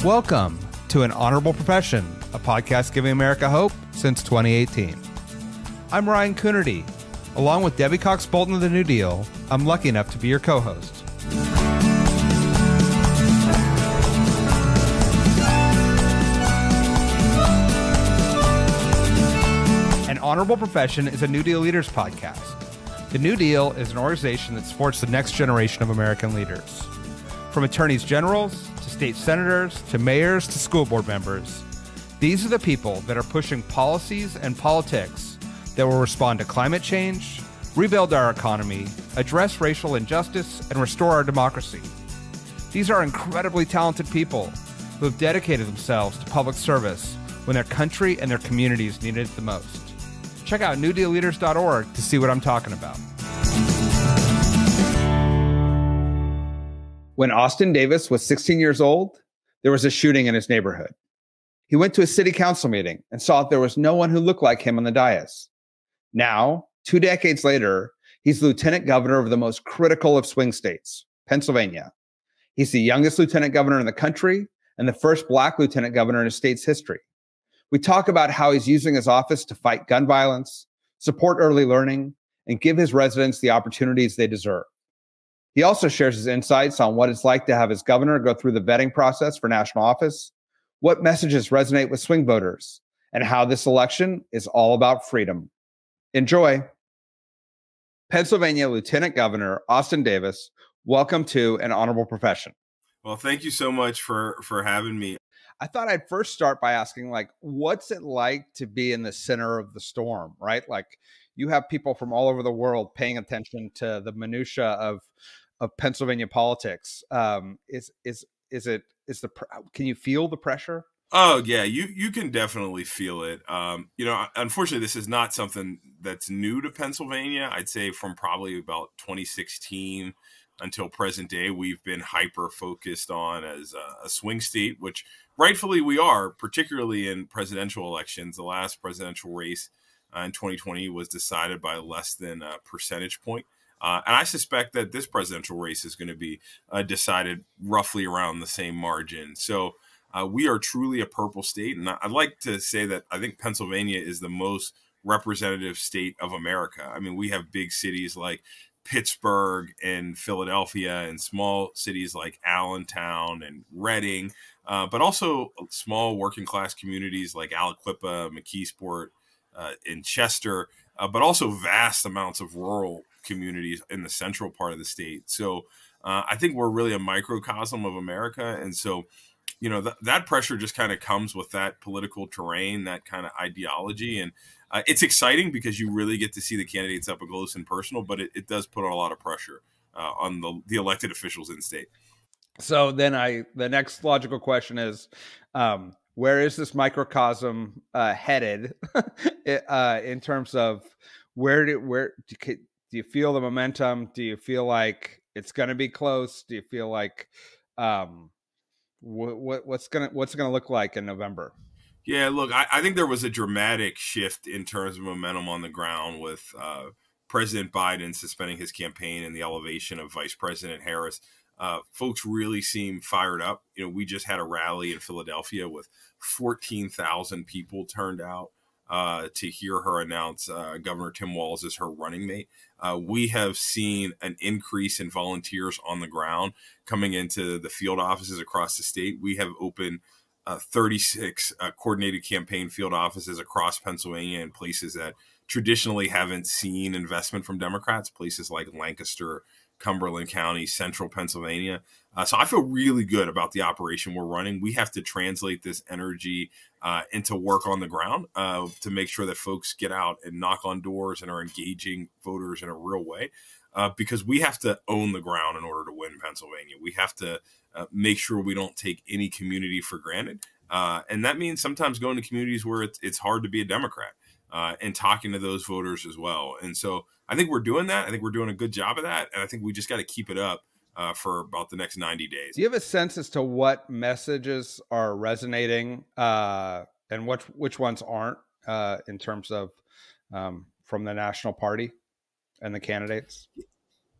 Welcome to An Honorable Profession, a podcast giving America hope since 2018. I'm Ryan Coonery. Along with Debbie Cox Bolton of the New Deal, I'm lucky enough to be your co-host. An Honorable Profession is a New Deal Leaders podcast. The New Deal is an organization that supports the next generation of American leaders. From attorneys generals to state senators to mayors to school board members, these are the people that are pushing policies and politics that will respond to climate change, rebuild our economy, address racial injustice, and restore our democracy. These are incredibly talented people who have dedicated themselves to public service when their country and their communities needed it the most. Check out newdealleaders.org to see what I'm talking about. When Austin Daivs was 16 years old, there was a shooting in his neighborhood. He went to a city council meeting and saw that there was no one who looked like him on the dais. Now, 2 decades later, he's lieutenant governor of the most critical of swing states, Pennsylvania. He's the youngest lieutenant governor in the country and the first Black lieutenant governor in his state's history. We talk about how he's using his office to fight gun violence, support early learning, and give his residents the opportunities they deserve. He also shares his insights on what it's like to have his governor go through the vetting process for national office, what messages resonate with swing voters, and how this election is all about freedom. Enjoy. Pennsylvania Lieutenant Governor Austin Daivs, welcome to An Honorable Profession. Well, thank you so much for having me. I thought I'd first start by asking, what's it like to be in the center of the storm, right? You have people from all over the world paying attention to the minutia of Pennsylvania politics. Can you feel the pressure? Oh yeah, you can definitely feel it. Unfortunately, this is not something that's new to Pennsylvania. I'd say from probably about 2016 until present day, we've been hyper focused on as a swing state, which rightfully we are, particularly in presidential elections. The last presidential race in 2020 was decided by less than a percentage point. And I suspect that this presidential race is going to be decided roughly around the same margin. So we are truly a purple state. And I'd like to say that I think Pennsylvania is the most representative state of America. I mean, we have big cities like Pittsburgh and Philadelphia and small cities like Allentown and Reading, but also small working class communities like Aliquippa, McKeesport, in Chester, but also vast amounts of rural communities in the central part of the state. So I think we're really a microcosm of America. And so, that pressure just kind of comes with that political terrain, that kind of ideology. And it's exciting because you really get to see the candidates up close and personal, but it does put a lot of pressure on the elected officials in the state. So then the next logical question is, where is this microcosm headed in terms of where do you feel the momentum? Do you feel like it's going to be close? Do you feel like what's going to look like in November? Yeah, look, I think there was a dramatic shift in terms of momentum on the ground with President Biden suspending his campaign and the elevation of Vice President Harris. Folks really seem fired up. We just had a rally in Philadelphia with 14,000 people turned out to hear her announce Governor Tim Walz as her running mate. We have seen an increase in volunteers on the ground coming into the field offices across the state. We have opened 36 coordinated campaign field offices across Pennsylvania in places that traditionally haven't seen investment from Democrats, places like Lancaster, Cumberland County, central Pennsylvania. So I feel really good about the operation we're running. We have to translate this energy into work on the ground to make sure that folks get out and knock on doors and are engaging voters in a real way. Because we have to own the ground in order to win Pennsylvania. We have to make sure we don't take any community for granted. And that means sometimes going to communities where it's hard to be a Democrat and talking to those voters as well. And so I think we're doing that. I think we're doing a good job of that. And I think we just got to keep it up for about the next 90 days. Do you have a sense as to what messages are resonating and which ones aren't in terms of from the national party and the candidates?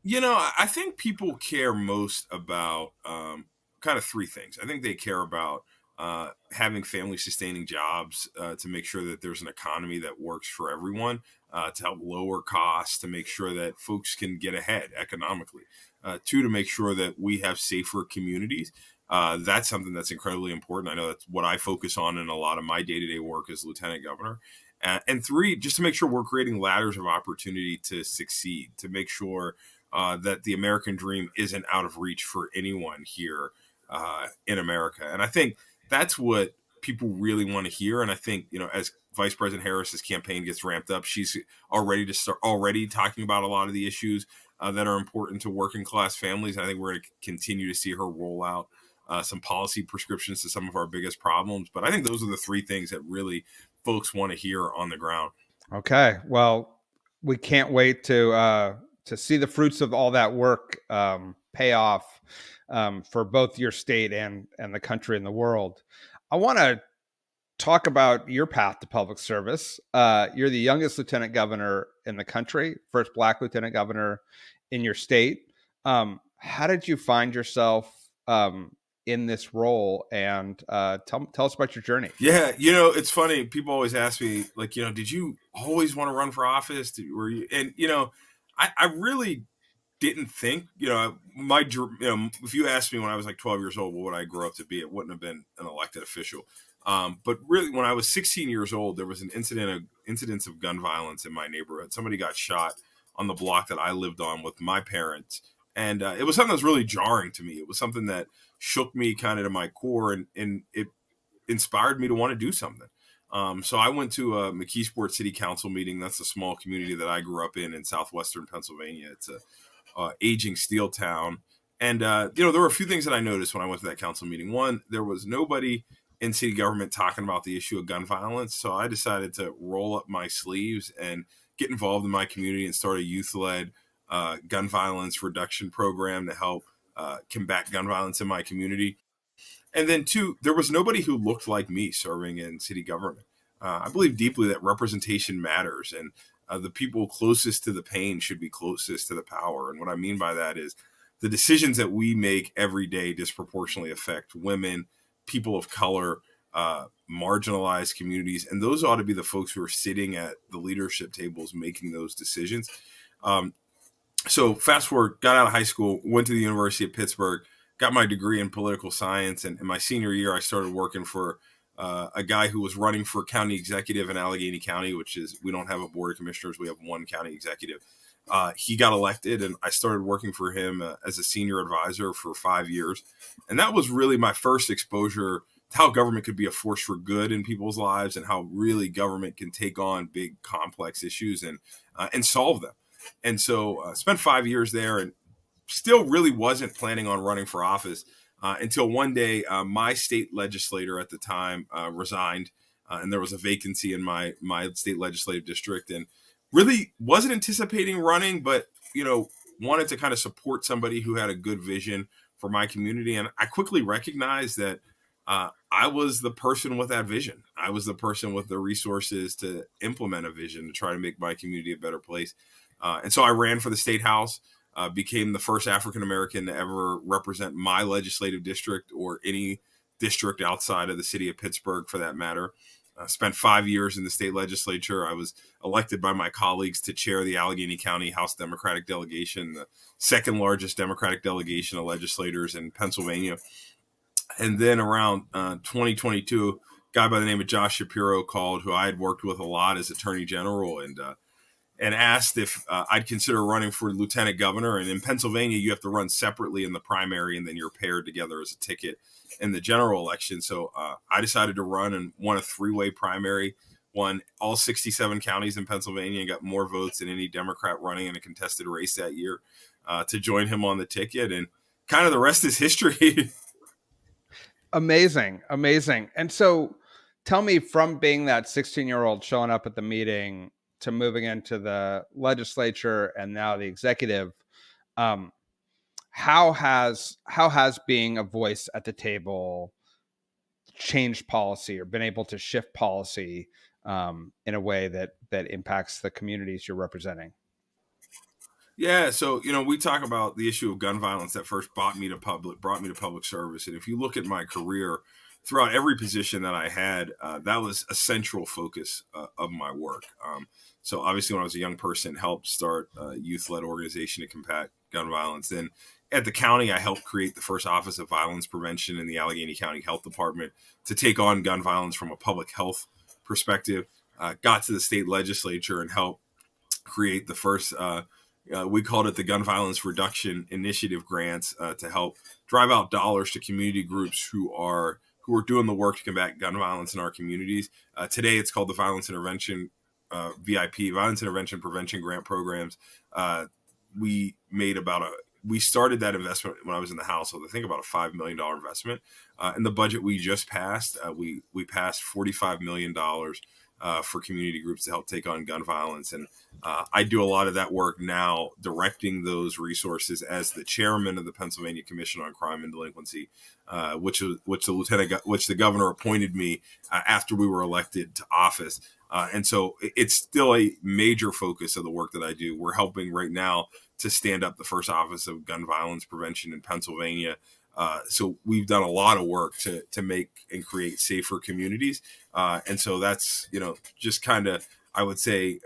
I think people care most about kind of three things. I think they care about having family sustaining jobs to make sure that there's an economy that works for everyone, to help lower costs, to make sure that folks can get ahead economically, two, to make sure that we have safer communities. That's something that's incredibly important. I know that's what I focus on in a lot of my day-to-day work as lieutenant governor. And three, just to make sure we're creating ladders of opportunity to succeed, to make sure that the American dream isn't out of reach for anyone here in America. And I think that's what people really want to hear. And I think, as Vice President Harris's campaign gets ramped up, she's already talking about a lot of the issues that are important to working class families. I think we're going to continue to see her roll out some policy prescriptions to some of our biggest problems. But I think those are the three things that really folks want to hear on the ground. Okay. Well, we can't wait to see the fruits of all that work pay off for both your state and the country and the world. I want to talk about your path to public service. You're the youngest lieutenant governor in the country, first Black lieutenant governor in your state. How did you find yourself in this role? And tell us about your journey. Yeah, it's funny. People always ask me, like, did you always want to run for office? I really didn't think, if you asked me when I was like 12 years old, what would I grow up to be? It wouldn't have been an elected official. But really, when I was 16 years old, there was an incidence of gun violence in my neighborhood. Somebody got shot on the block that I lived on with my parents. And it was something that was really jarring to me. It was something that shook me kind of to my core, and it inspired me to want to do something. So I went to a McKeesport City Council meeting. That's a small community that I grew up in southwestern Pennsylvania. It's a aging steel town. And, there were a few things that I noticed when I went to that council meeting. One, there was nobody in city government talking about the issue of gun violence. So I decided to roll up my sleeves and get involved in my community and start a youth-led gun violence reduction program to help combat gun violence in my community. And then two, there was nobody who looked like me serving in city government. I believe deeply that representation matters, and the people closest to the pain should be closest to the power. And what I mean by that is the decisions that we make every day disproportionately affect women, people of color, marginalized communities, and those ought to be the folks who are sitting at the leadership tables making those decisions. So fast forward, got out of high school, went to the University of Pittsburgh, got my degree in political science. And in my senior year, I started working for a guy who was running for county executive in Allegheny County, which is, we don't have a board of commissioners. We have one county executive. He got elected, and I started working for him as a senior advisor for 5 years. And that was really my first exposure to how government could be a force for good in people's lives, and how really government can take on big, complex issues and solve them. And so spent 5 years there, and still really wasn't planning on running for office until one day my state legislator at the time resigned, and there was a vacancy in my state legislative district, and really wasn't anticipating running, but wanted to kind of support somebody who had a good vision for my community. And I quickly recognized that I was the person with that vision. I was the person with the resources to implement a vision to try to make my community a better place. And so I ran for the state house, became the first African-American to ever represent my legislative district, or any district outside of the city of Pittsburgh for that matter. Spent 5 years in the state legislature. I was elected by my colleagues to chair the Allegheny County House Democratic Delegation, the second largest Democratic delegation of legislators in Pennsylvania. And then around 2022, a guy by the name of Josh Shapiro called, who I had worked with a lot as Attorney General, and asked if I'd consider running for lieutenant governor. And in Pennsylvania, you have to run separately in the primary, and then you're paired together as a ticket in the general election. So I decided to run and won a three-way primary, won all 67 counties in Pennsylvania, and got more votes than any Democrat running in a contested race that year to join him on the ticket. And kind of the rest is history. Amazing. Amazing. And so tell me, from being that 16-year-old showing up at the meeting to moving into the legislature and now the executive, how has being a voice at the table changed policy, or been able to shift policy in a way that impacts the communities you're representing? Yeah, so we talk about the issue of gun violence that first brought me to public service, and if you look at my career, throughout every position that I had, that was a central focus of my work. So obviously when I was a young person, helped start a youth-led organization to combat gun violence. Then at the county, I helped create the first Office of Violence Prevention in the Allegheny County Health Department to take on gun violence from a public health perspective. Got to the state legislature and helped create the first, we called it the Gun Violence Reduction Initiative grants to help drive out dollars to community groups who are doing the work to combat gun violence in our communities. Today, it's called the Violence Intervention VIP, Violence Intervention Prevention Grant Programs. We started that investment when I was in the House, so I think about a $5 million investment. In the budget we just passed, we passed $45 million for community groups to help take on gun violence. And I do a lot of that work now, directing those resources as the chairman of the Pennsylvania Commission on Crime and Delinquency, which the governor appointed me after we were elected to office. And so it's still a major focus of the work that I do. We're helping right now to stand up the first Office of Gun Violence Prevention in Pennsylvania. So we've done a lot of work to make and create safer communities. And so that's, just kind of, I would say,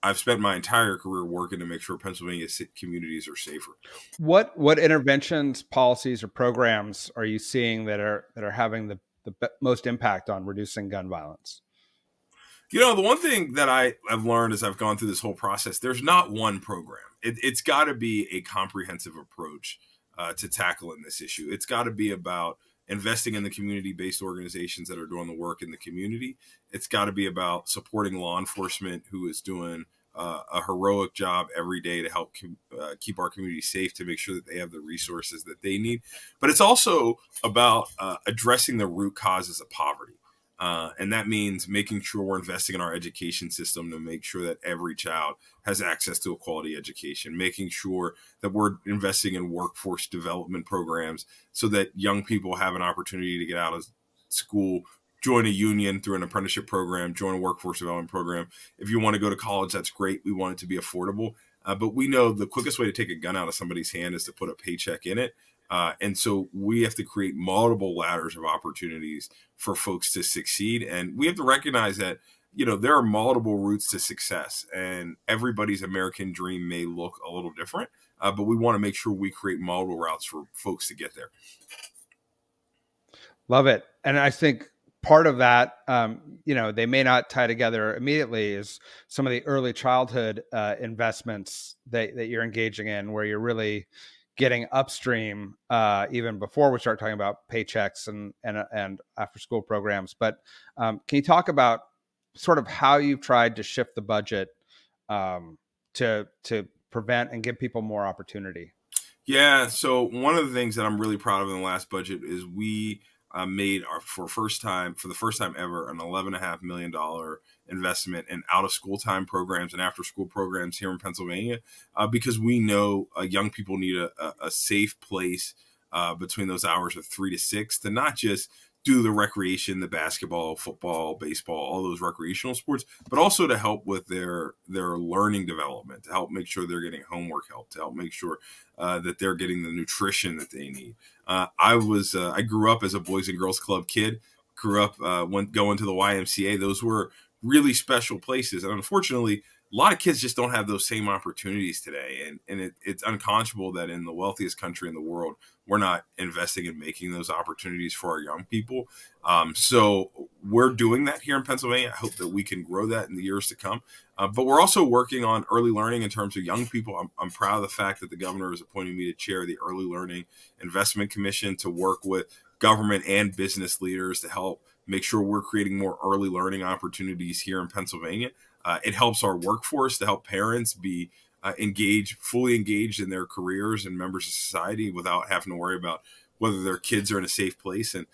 I've spent my entire career working to make sure Pennsylvania's communities are safer. What interventions, policies, or programs are you seeing that are having the most impact on reducing gun violence? The one thing that I've learned as I've gone through this whole process, there's not one program. It's got to be a comprehensive approach to tackling this issue. It's got to be about investing in the community-based organizations that are doing the work in the community. It's got to be about supporting law enforcement who is doing a heroic job every day to help keep our community safe, to make sure that they have the resources that they need. But it's also about addressing the root causes of poverty. And that means making sure we're investing in our education system to make sure that every child has access to a quality education, making sure that we're investing in workforce development programs so that young people have an opportunity to get out of school, join a union through an apprenticeship program, join a workforce development program. If you want to go to college, that's great. We want it to be affordable. But we know the quickest way to take a gun out of somebody's hand is to put a paycheck in it. And so we have to create multiple ladders of opportunities for folks to succeed. And we have to recognize that, there are multiple routes to success, and everybody's American dream may look a little different, but we want to make sure we create multiple routes for folks to get there. Love it. And I think part of that, they may not tie together immediately, is some of the early childhood investments that you're engaging in, where you're really getting upstream even before we start talking about paychecks and after school programs. But can you talk about sort of how you've tried to shift the budget to prevent and give people more opportunity? Yeah. So one of the things that I'm really proud of in the last budget is we made for the first time ever, an $11.5 million investment in out of school time programs and after school programs here in Pennsylvania, because we know young people need a safe place between those hours of 3 to 6 to not just do the recreation, the basketball, football, baseball, all those recreational sports, but also to help with their learning development, to help make sure they're getting homework help, to help make sure that they're getting the nutrition that they need. I grew up as a Boys and Girls Club kid, grew up going to the YMCA. Those were really special places. And unfortunately, a lot of kids just don't have those same opportunities today. And it's unconscionable that in the wealthiest country in the world, we're not investing in making those opportunities for our young people. So we're doing that here in Pennsylvania. I hope that we can grow that in the years to come. But we're also working on early learning in terms of young people. I'm proud of the fact that the governor is appointing me to chair the Early Learning Investment Commission to work with government and business leaders to help make sure we're creating more early learning opportunities here in Pennsylvania. It helps our workforce to help parents be fully engaged in their careers and members of society without having to worry about whether their kids are in a safe place. And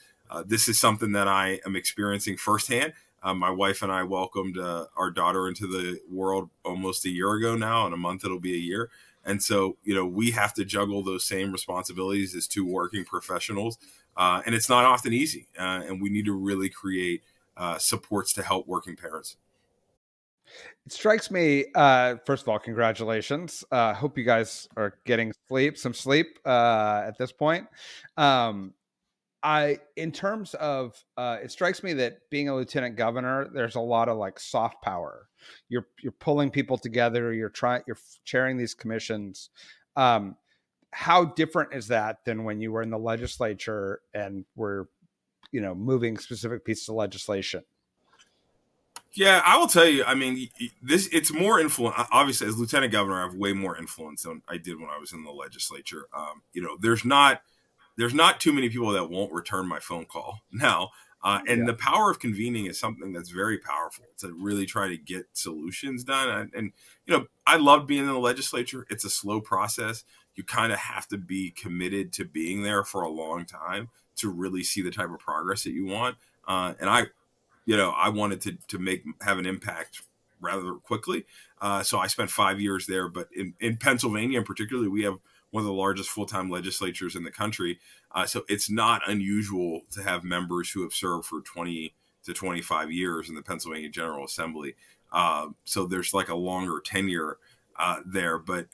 this is something that I am experiencing firsthand. My wife and I welcomed our daughter into the world almost a year ago now. In a month, it'll be a year. And so, we have to juggle those same responsibilities as two working professionals. And it's not often easy. And we need to really create supports to help working parents. It strikes me, first of all, congratulations. Hope you guys are getting some sleep at this point. in terms of, it strikes me that being a lieutenant governor, there's a lot of like soft power. You're pulling people together. You're chairing these commissions. Um, how different is that than when you were in the legislature and were, moving specific pieces of legislation? Yeah, I will tell you. I mean, it's more influence. Obviously, as lieutenant governor, I have way more influence than I did when I was in the legislature. There's not too many people that won't return my phone call now. And the power of convening is something that's very powerful to really try to get solutions done. And I love being in the legislature. It's a slow process. You kind of have to be committed to being there for a long time to really see the type of progress that you want. And I wanted to have an impact rather quickly. So I spent 5 years there. But in Pennsylvania, in particular, we have one of the largest full-time legislatures in the country. So it's not unusual to have members who have served for 20 to 25 years in the Pennsylvania General Assembly. So there's like a longer tenure there. But,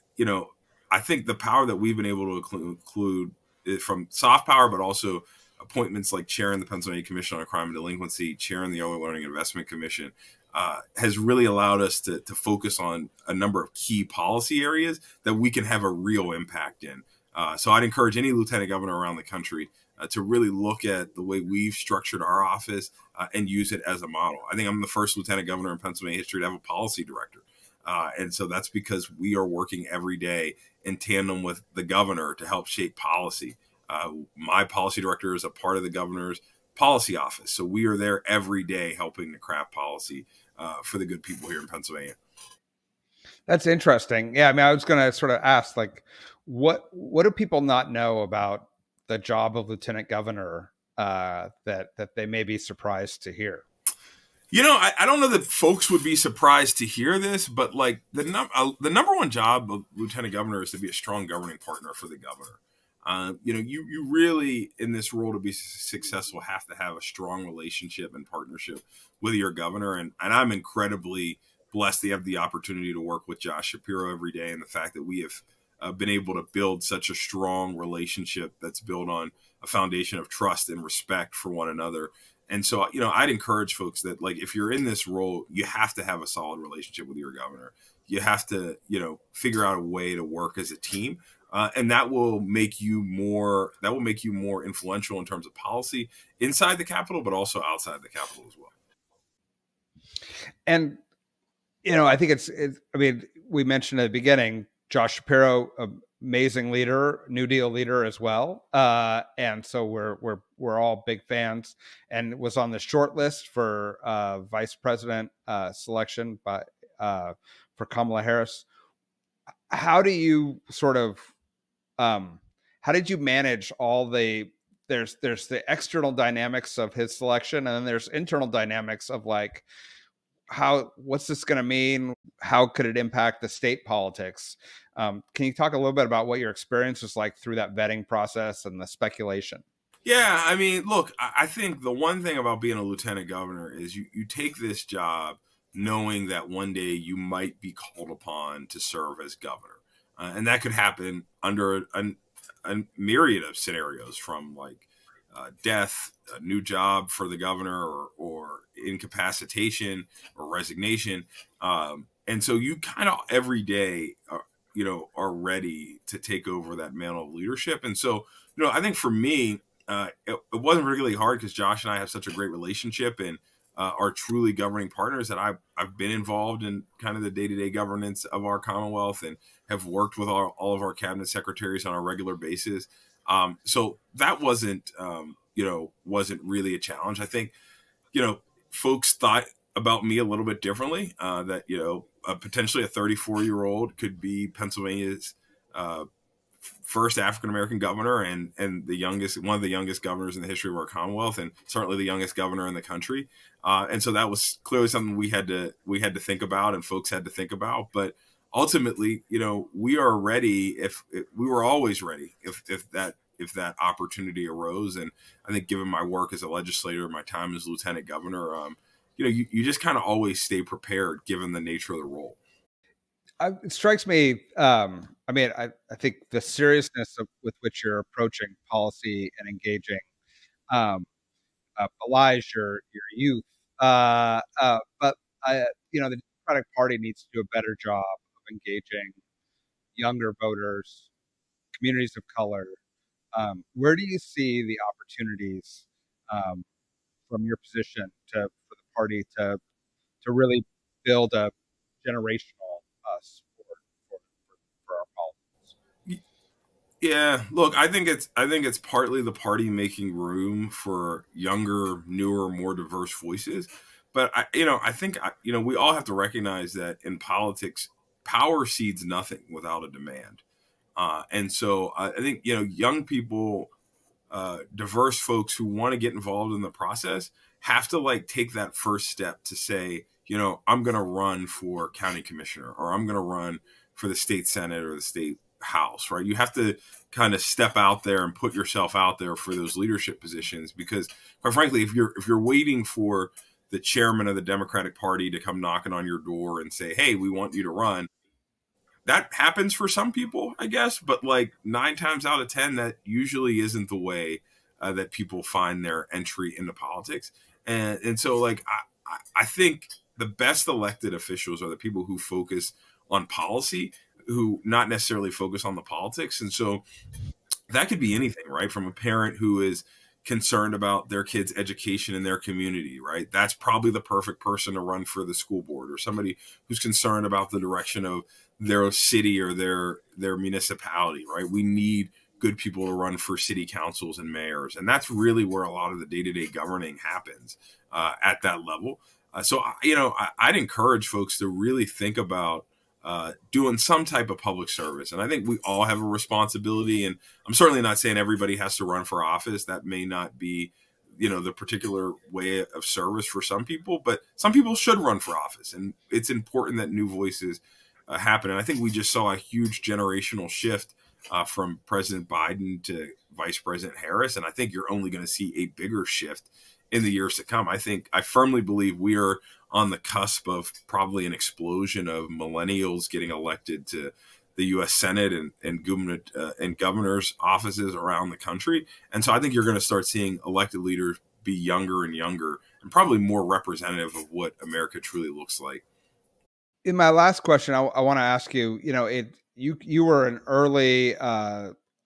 I think the power that we've been able to include is from soft power, but also appointments like chairing the Pennsylvania Commission on Crime and Delinquency, chairing the Early Learning Investment Commission, has really allowed us to focus on a number of key policy areas that we can have a real impact in. So I'd encourage any lieutenant governor around the country to really look at the way we've structured our office and use it as a model. I think I'm the first lieutenant governor in Pennsylvania history to have a policy director. And so that's because we are working every day in tandem with the governor to help shape policy. My policy director is a part of the governor's policy office. So we are there every day helping to craft policy for the good people here in Pennsylvania. That's interesting. Yeah, I mean, I was going to sort of ask, like, what do people not know about the job of lieutenant governor that they may be surprised to hear? I don't know that folks would be surprised to hear this, but like the number one job of lieutenant governor is to be a strong governing partner for the governor. You really, in this role, to be successful, have to have a strong relationship and partnership with your governor. And I'm incredibly blessed to have the opportunity to work with Josh Shapiro every day, and the fact that we have been able to build such a strong relationship that's built on a foundation of trust and respect for one another. And so, I'd encourage folks that, like, if you're in this role, you have to have a solid relationship with your governor. You have to, figure out a way to work as a team. And that will make you more influential in terms of policy inside the Capitol, but also outside the Capitol as well. And, I think I mean, we mentioned at the beginning, Josh Shapiro, amazing leader, New Deal leader as well. And so we're all big fans, and was on the short list for vice president selection for Kamala Harris. How do you sort of, how did you manage all there's the external dynamics of his selection, and then there's internal dynamics of like, what's this going to mean? How could it impact the state politics? Can you talk a little bit about what your experience was like through that vetting process and the speculation? Yeah, I mean, look, I think the one thing about being a lieutenant governor is you take this job knowing that one day you might be called upon to serve as governor. And that could happen under a myriad of scenarios, from like death, a new job for the governor, or incapacitation or resignation. And so you kind of every day, are ready to take over that mantle of leadership. And so, I think for me, it wasn't really hard because Josh and I have such a great relationship and are truly governing partners, that I've been involved in kind of the day-to-day governance of our Commonwealth and have worked with all of our cabinet secretaries on a regular basis. So that wasn't really a challenge. I think, folks thought about me a little bit differently, that, potentially a 34-year-old could be Pennsylvania's first African-American governor and one of the youngest governors in the history of our Commonwealth, and certainly the youngest governor in the country. And so that was clearly something we had to think about, and folks had to think about. But ultimately, we are ready we were always ready if that opportunity arose. And I think, given my work as a legislator, my time as lieutenant governor, you just kind of always stay prepared given the nature of the role. It strikes me, I think the seriousness with which you're approaching policy and engaging um, belies your youth. But the Democratic Party needs to do a better job of engaging younger voters, communities of color. Where do you see the opportunities um, from your position for the party to really build a generational support for our politics? Yeah, look, I think it's partly the party making room for younger, newer, more diverse voices. But we all have to recognize that in politics, power cedes nothing without a demand. And so I think young people, diverse folks who want to get involved in the process have to like take that first step to say, I'm going to run for county commissioner, or I'm going to run for the state senate or the state house, right? You have to kind of step out there and put yourself out there for those leadership positions, because quite frankly, if you're waiting for the chairman of the Democratic Party to come knocking on your door and say, hey, we want you to run, that happens for some people, I guess, but like 9 times out of 10, that usually isn't the way that people find their entry into politics. And so, like, I think the best elected officials are the people who focus on policy, who not necessarily focus on the politics. And so that could be anything, right? From a parent who is concerned about their kids' education in their community, right? That's probably the perfect person to run for the school board, or somebody who's concerned about the direction of their city or their municipality, right? We need good people to run for city councils and mayors. And that's really where a lot of the day-to-day governing happens at that level. I'd encourage folks to really think about doing some type of public service. And I think we all have a responsibility. And I'm certainly not saying everybody has to run for office. That may not be, the particular way of service for some people, but some people should run for office. And it's important that new voices happen. And I think we just saw a huge generational shift from President Biden to Vice President Harris. And I think you're only going to see a bigger shift in the years to come. I firmly believe we are on the cusp of probably an explosion of millennials getting elected to the U.S. Senate and governors' offices around the country. And so I think you're going to start seeing elected leaders be younger and younger, and probably more representative of what America truly looks like. In my last question, I want to ask you, you were an early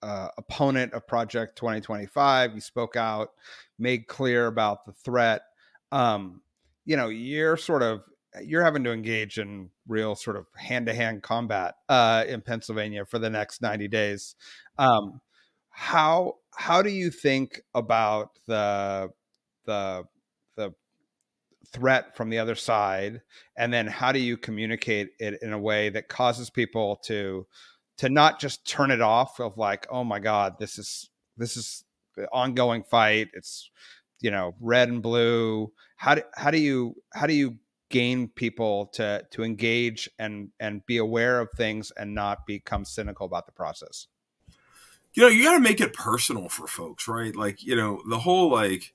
opponent of Project 2025. You spoke out, made clear about the threat. You're having to engage in real sort of hand-to-hand combat in Pennsylvania for the next 90 days. How do you think about the threat from the other side, and then how do you communicate it in a way that causes people to not just turn it off of like, oh my God, this is the ongoing fight, it's red and blue. How do you gain people to engage and be aware of things and not become cynical about the process? You got to make it personal for folks, right? Like, the whole like,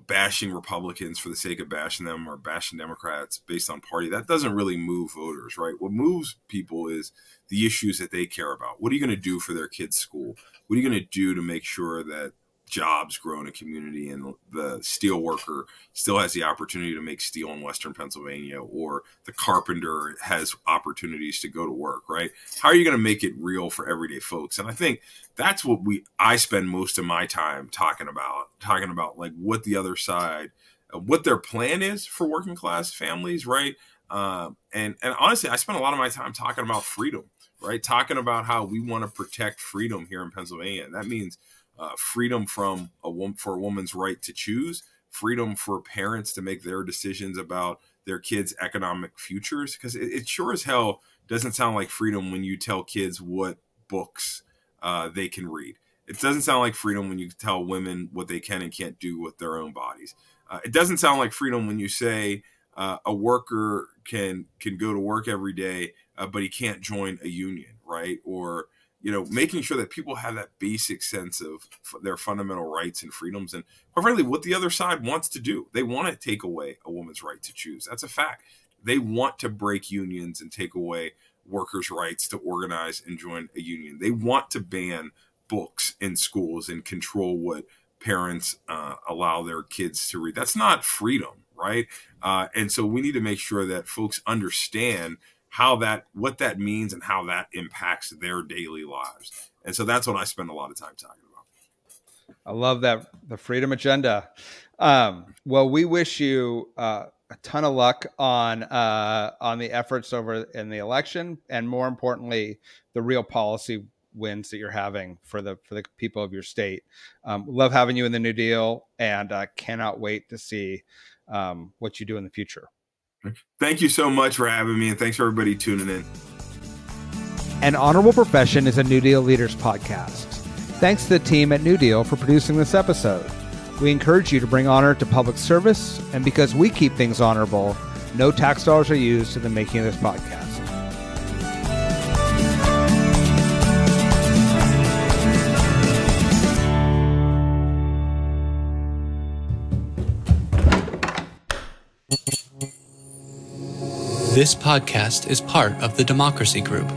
bashing Republicans for the sake of bashing them, or bashing Democrats based on party, that doesn't really move voters, right? What moves people is the issues that they care about. What are you going to do for their kids' school? What are you going to do to make sure that jobs grow in a community and the steel worker still has the opportunity to make steel in Western Pennsylvania, or the carpenter has opportunities to go to work, right? How are you going to make it real for everyday folks? And I think that's what I spend most of my time talking about like what the other side, what their plan is for working class families, right? And honestly, I spend a lot of my time talking about freedom, right? Talking about how we want to protect freedom here in Pennsylvania. And that means freedom for a woman's right to choose, freedom for parents to make their decisions about their kids' economic futures. Because it sure as hell doesn't sound like freedom when you tell kids what books they can read. It doesn't sound like freedom when you tell women what they can and can't do with their own bodies. It doesn't sound like freedom when you say a worker can go to work every day, but he can't join a union, right? Or making sure that people have that basic sense of their fundamental rights and freedoms. And quite frankly, what the other side wants to do, they want to take away a woman's right to choose. That's a fact. They want to break unions and take away workers' rights to organize and join a union. They want to ban books in schools and control what parents allow their kids to read. That's not freedom, right? And so we need to make sure that folks understand what that means and how that impacts their daily lives. And so that's what I spend a lot of time talking about. I love that, the freedom agenda. Well, we wish you a ton of luck on the efforts over in the election, and more importantly, the real policy wins that you're having for the people of your state. Love having you in the New Deal, and cannot wait to see what you do in the future. Thank you so much for having me, and thanks for everybody tuning in. An Honorable Profession is a New Deal Leaders podcast. Thanks to the team at New Deal for producing this episode. We encourage you to bring honor to public service, and because we keep things honorable, no tax dollars are used in the making of this podcast. This podcast is part of the Democracy Group.